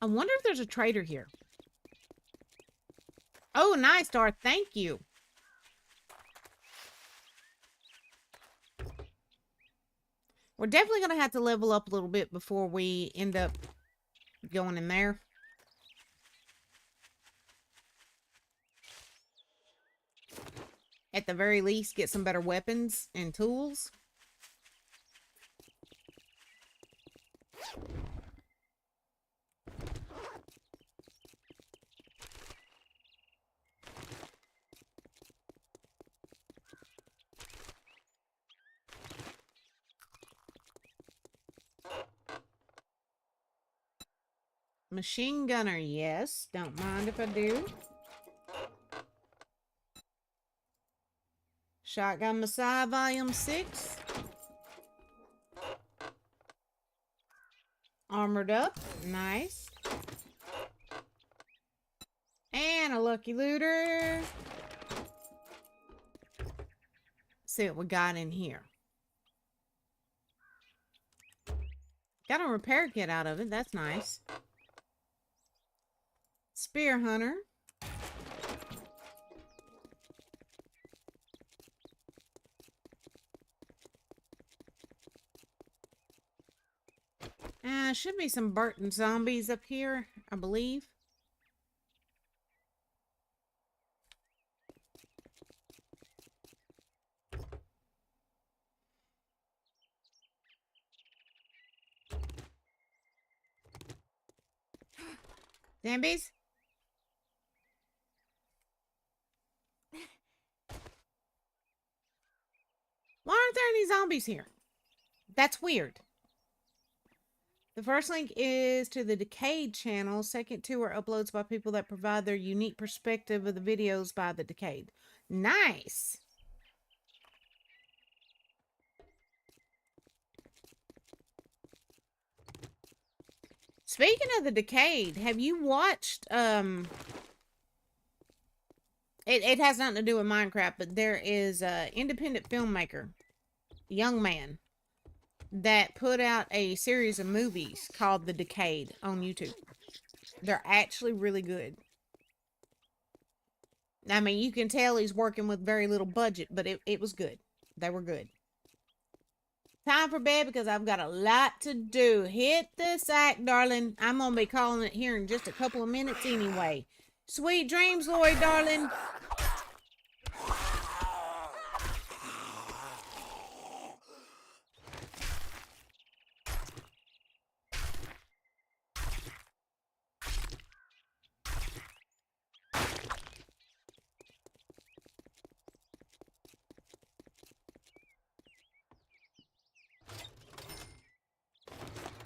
I wonder if there's a trader here. Oh, nice, Darth. Thank you. We're definitely going to have to level up a little bit before we end up going in there. At the very least, get some better weapons and tools. Machine gunner, yes. Don't mind if I do. Shotgun Messiah Volume 6. Armored up. Nice. And a lucky looter. Let's see what we got in here. Got a repair kit out of it. That's nice. Spear hunter. Should be some Burton zombies up here, I believe. Zombies? Why aren't there any zombies here? That's weird. The first link is to the Decayed channel. Second two are uploads by people that provide their unique perspective of the videos by the Decayed. Nice! Speaking of the Decayed, have you watched, it has nothing to do with Minecraft, but there is an independent filmmaker, young man, that put out a series of movies called The Decayed on YouTube. They're actually really good. I mean, you can tell he's working with very little budget, but it was good. They were good. Time for bed because I've got a lot to do. Hit the sack, darling. I'm going to be calling it here in just a couple of minutes anyway. Sweet dreams, Lloyd, darling.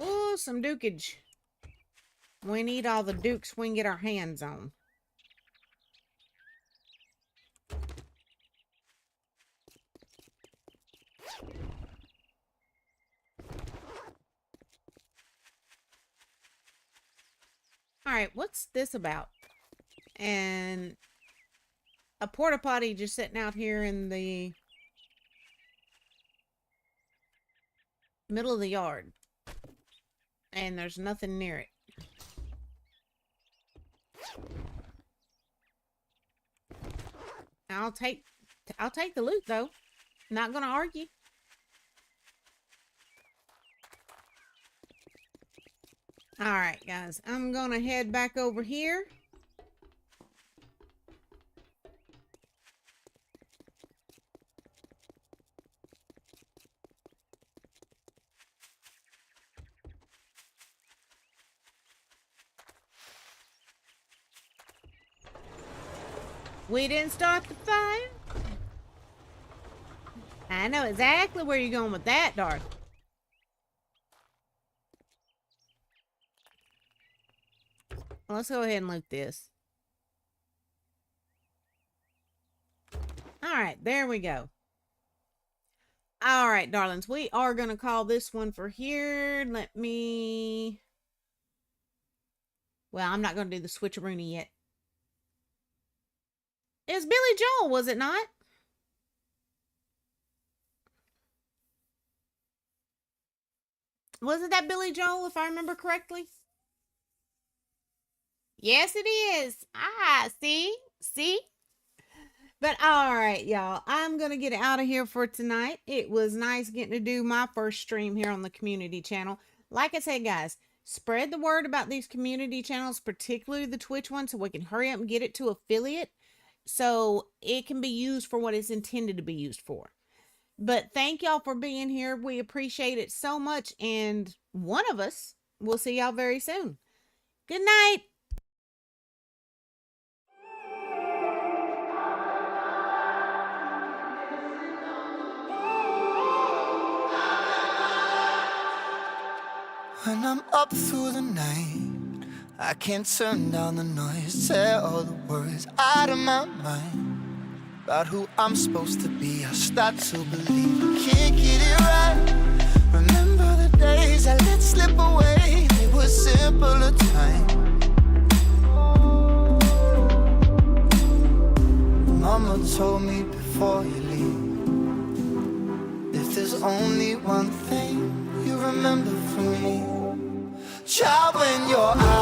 Ooh, some dukage. We need all the dukes we can get our hands on. Alright, what's this about? And a porta potty just sitting out here in the middle of the yard. And there's nothing near it. I'll take the loot though. Not gonna argue. Alright guys, I'm gonna head back over here. We didn't start the fire. I know exactly where you're going with that, Darth. Let's go ahead and loot this. Alright, there we go. Alright, darlings. We are going to call this one for here. Let me... Well, I'm not going to do the switcheroony yet. It was Billy Joel, was it not? Wasn't that Billy Joel, if I remember correctly? Yes, it is. Ah, see? See? But all right, y'all, I'm going to get out of here for tonight. It was nice getting to do my first stream here on the community channel. Like I said, guys, spread the word about these community channels, particularly the Twitch one, so we can hurry up and get it to affiliate so it can be used for what it's intended to be used for. But thank y'all for being here. We appreciate it so much. And one of us will see y'all very soon. Good night. When I'm up through the night, I can't turn down the noise, tear all the worries out of my mind. About who I'm supposed to be, I start to believe I can't get it right. Remember the days I let slip away, they were simpler times. Mama told me before you leave, if there's only one thing you remember from me, child, when you're out